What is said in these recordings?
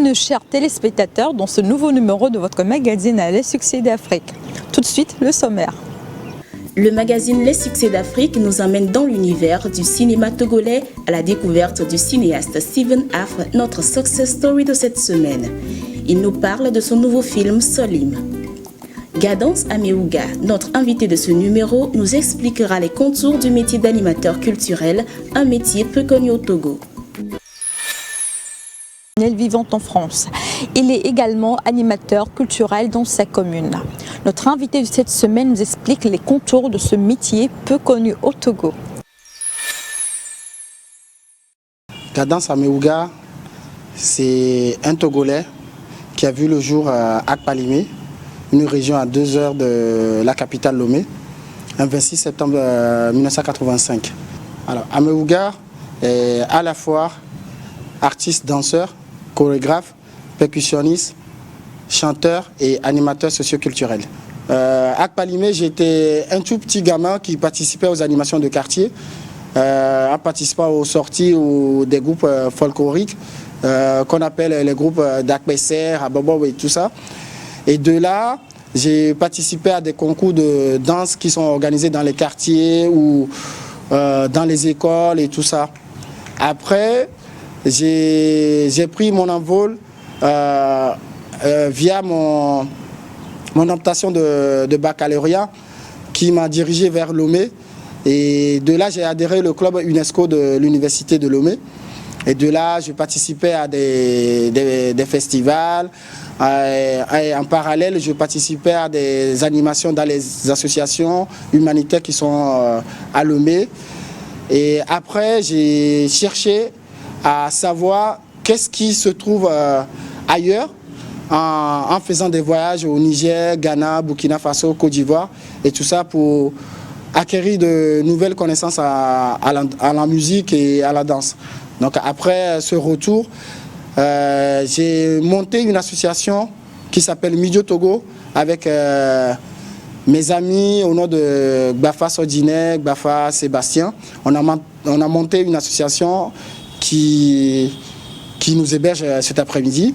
Bienvenue chers téléspectateurs dans ce nouveau numéro de votre magazine Les Succès d'Afrique. Tout de suite, le sommaire. Le magazine Les Succès d'Afrique nous emmène dans l'univers du cinéma togolais à la découverte du cinéaste Steven Afre, notre success story de cette semaine. Il nous parle de son nouveau film Solim. Gadanse Améouga, notre invité de ce numéro, nous expliquera les contours du métier d'animateur culturel, un métier peu connu au Togo. Vivant en France. Il est également animateur culturel dans sa commune. Notre invité de cette semaine nous explique les contours de ce métier peu connu au Togo. Gadanse Améouga, c'est un Togolais qui a vu le jour à Akpalimé, une région à 2 heures de la capitale Lomé, le 26 septembre 1985. Alors, Améouga est à la fois artiste, danseur, chorégraphe, percussionniste, chanteur et animateur socioculturel. À Akpalimé, j'étais un tout petit gamin qui participait aux animations de quartier, en participant aux sorties des groupes folkloriques qu'on appelle les groupes d'Akbesser, Abobo et tout ça. Et de là, j'ai participé à des concours de danse qui sont organisés dans les quartiers ou dans les écoles et tout ça. Après, j'ai pris mon envol via mon optation de baccalauréat qui m'a dirigé vers Lomé. Et de là, j'ai adhéré au club UNESCO de l'université de Lomé. Et de là, je participais à des festivals. Et en parallèle, je participais à des animations dans les associations humanitaires qui sont à Lomé. Et après, j'ai cherché à savoir qu'est-ce qui se trouve ailleurs en faisant des voyages au Niger, Ghana, Burkina Faso, Côte d'Ivoire et tout ça pour acquérir de nouvelles connaissances à la musique et à la danse. Donc après ce retour, j'ai monté une association qui s'appelle Midio Togo avec mes amis au nom de Gbafa Sodine, Gbafa Sébastien. On a monté une association qui nous héberge cet après-midi.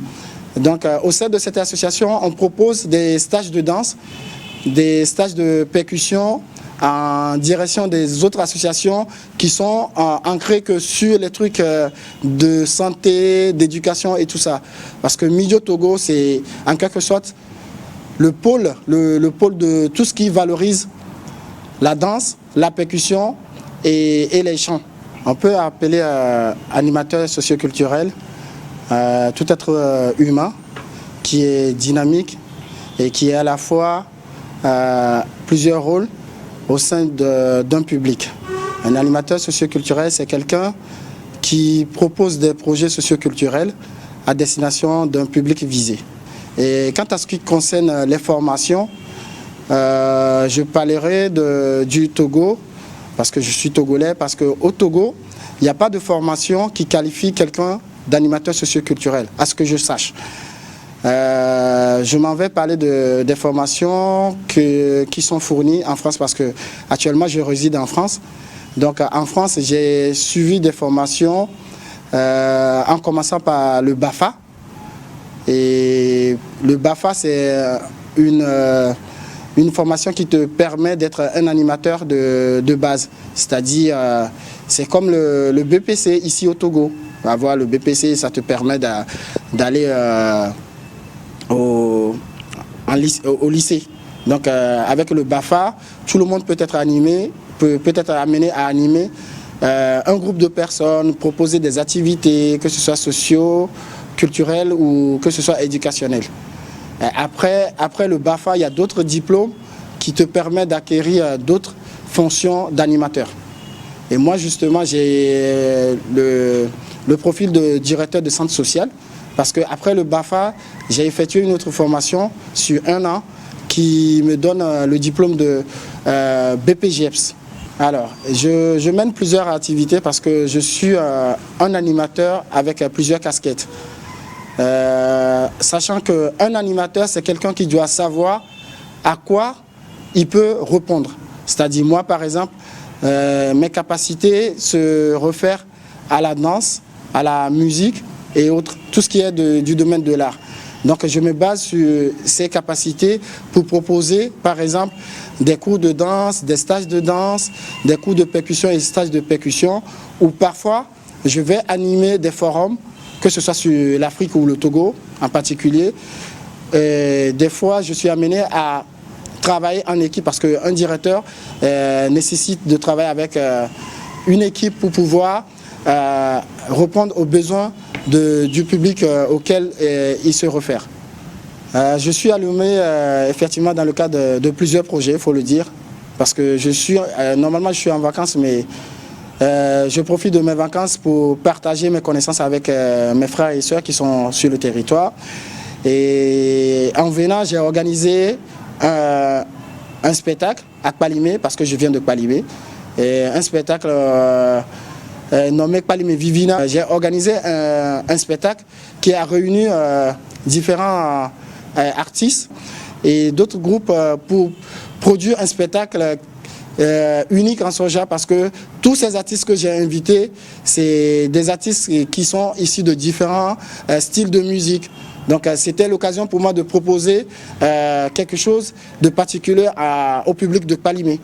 Donc au sein de cette association, on propose des stages de danse, des stages de percussion en direction des autres associations qui sont ancrées que sur les trucs de santé, d'éducation et tout ça. Parce que Midio Togo, c'est en quelque sorte le pôle de tout ce qui valorise la danse, la percussion et les chants. On peut appeler animateur socioculturel tout être humain qui est dynamique et qui a à la fois plusieurs rôles au sein d'un public. Un animateur socioculturel, c'est quelqu'un qui propose des projets socioculturels à destination d'un public visé. Et quant à ce qui concerne les formations, je parlerai du Togo, parce que je suis togolais, parce qu'au Togo, il n'y a pas de formation qui qualifie quelqu'un d'animateur socioculturel, à ce que je sache. Je m'en vais parler des formations qui sont fournies en France, parce que actuellement je réside en France. Donc en France, j'ai suivi des formations en commençant par le BAFA. Et le BAFA, c'est une formation qui te permet d'être un animateur de base. C'est-à-dire, c'est comme le BPC ici au Togo. Avoir le BPC, ça te permet d'aller au lycée. Donc avec le BAFA, tout le monde peut être animé, peut être amené à animer un groupe de personnes, proposer des activités, que ce soit socio-culturelles ou que ce soit éducationnelles. Après le BAFA, il y a d'autres diplômes qui te permettent d'acquérir d'autres fonctions d'animateur. Et moi, justement, j'ai le profil de directeur de centre social, parce qu'après le BAFA, j'ai effectué une autre formation sur 1 an qui me donne le diplôme de BPGEPS. Alors, je mène plusieurs activités parce que je suis un animateur avec plusieurs casquettes. Sachant qu'un animateur, c'est quelqu'un qui doit savoir à quoi il peut répondre. C'est-à-dire, moi, par exemple, mes capacités se réfèrent à la danse, à la musique et autres. tout ce qui est du domaine de l'art. Donc je me base sur ces capacités pour proposer par exemple des cours de danse, des stages de danse, des cours de percussion et stages de percussion, ou parfois je vais animer des forums, que ce soit sur l'Afrique ou le Togo en particulier. Des fois je suis amené à travailler en équipe parce qu'un directeur nécessite de travailler avec une équipe pour pouvoir répondre aux besoins du public auquel il se réfère. Je suis à Lomé effectivement dans le cadre de plusieurs projets, il faut le dire, parce que normalement je suis en vacances, mais je profite de mes vacances pour partager mes connaissances avec mes frères et sœurs qui sont sur le territoire. Et en venant, j'ai organisé un spectacle à Kpalimé, parce que je viens de Kpalimé, et un spectacle nommé Kpalimé Vivina. J'ai organisé un spectacle qui a réuni différents artistes et d'autres groupes pour produire un spectacle unique en son genre, parce que tous ces artistes que j'ai invités, c'est des artistes qui sont issus de différents styles de musique. Donc c'était l'occasion pour moi de proposer quelque chose de particulier au public de Kpalimé.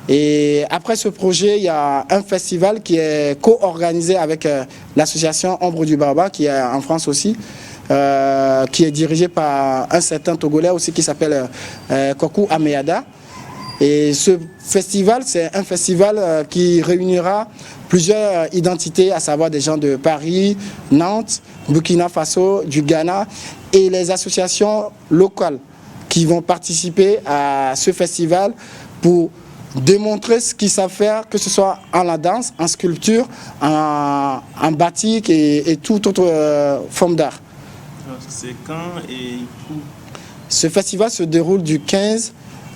Et après ce projet, il y a un festival qui est co-organisé avec l'association Ombre du Baobab, qui est en France aussi, qui est dirigé par un certain Togolais aussi qui s'appelle Kokou Ameada. Et ce festival, c'est un festival qui réunira plusieurs identités, à savoir des gens de Paris, Nantes, Burkina Faso, du Ghana, et les associations locales qui vont participer à ce festival pour démontrer ce qu'ils savent faire, que ce soit en la danse, en sculpture, en batik et toute autre forme d'art. C'est quand et où? Ce festival se déroule du 15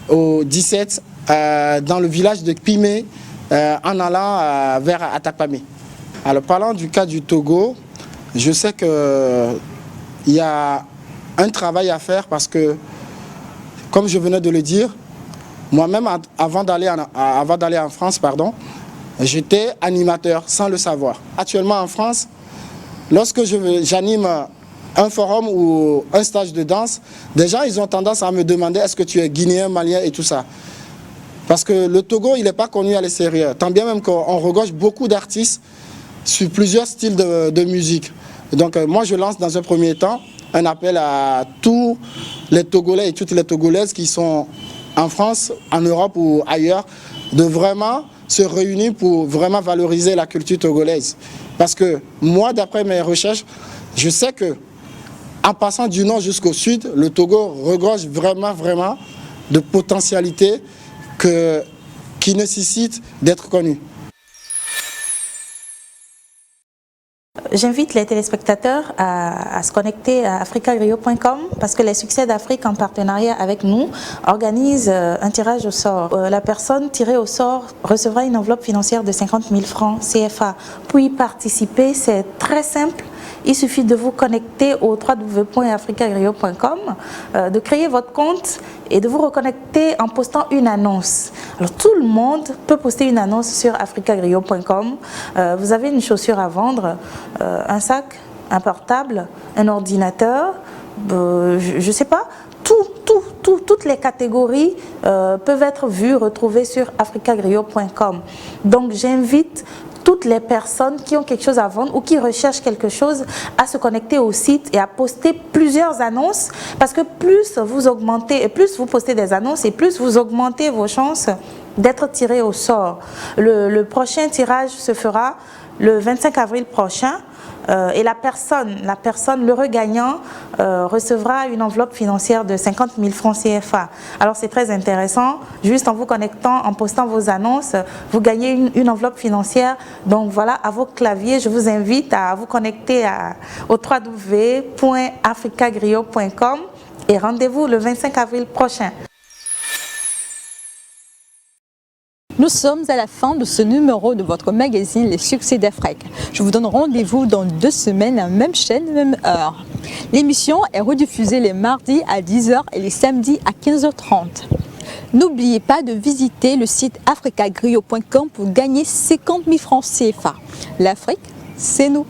au 17 dans le village de Kpimé, en allant vers Atakpamé. Alors parlant du cas du Togo, je sais qu'il y a un travail à faire parce que, comme je venais de le dire, moi-même, avant d'aller en France, j'étais animateur sans le savoir. Actuellement en France, lorsque j'anime un forum ou un stage de danse, des gens ils ont tendance à me demander est-ce que tu es guinéen, malien et tout ça. Parce que le Togo, il n'est pas connu à l'extérieur. Tant bien même qu'on regorge beaucoup d'artistes sur plusieurs styles de musique. Donc moi, je lance dans un premier temps un appel à tous les Togolais et toutes les Togolaises qui sont en France, en Europe ou ailleurs, de vraiment se réunir pour vraiment valoriser la culture togolaise. Parce que moi, d'après mes recherches, je sais que en passant du nord jusqu'au sud, le Togo regorge vraiment de potentialités qui nécessitent d'être connues. J'invite les téléspectateurs à se connecter à africagrio.com parce que les Succès d'Afrique, en partenariat avec nous, organisent un tirage au sort. La personne tirée au sort recevra une enveloppe financière de 50 000 francs CFA. Pour y participer, c'est très simple. Il suffit de vous connecter au www.africagrio.com, de créer votre compte et de vous reconnecter en postant une annonce. Alors tout le monde peut poster une annonce sur africagrio.com. Vous avez une chaussure à vendre, un sac, un portable, un ordinateur, je ne sais pas, toutes les catégories peuvent être vues, retrouvées sur africagrio.com. Donc j'invite toutes les personnes qui ont quelque chose à vendre ou qui recherchent quelque chose à se connecter au site et à poster plusieurs annonces, parce que plus vous augmentez et plus vous postez des annonces et plus vous augmentez vos chances d'être tiré au sort. Le prochain tirage se fera le 25 avril prochain. Et la personne, l'heureux gagnant, recevra une enveloppe financière de 50 000 francs CFA. Alors c'est très intéressant, juste en vous connectant, en postant vos annonces, vous gagnez une enveloppe financière. Donc voilà, à vos claviers, je vous invite à vous connecter au www.africagrio.com et rendez-vous le 25 avril prochain. Nous sommes à la fin de ce numéro de votre magazine Les Succès d'Afrique. Je vous donne rendez-vous dans 2 semaines à la même chaîne, même heure. L'émission est rediffusée les mardis à 10h et les samedis à 15h30. N'oubliez pas de visiter le site africagrio.com pour gagner 50 000 francs CFA. L'Afrique, c'est nous.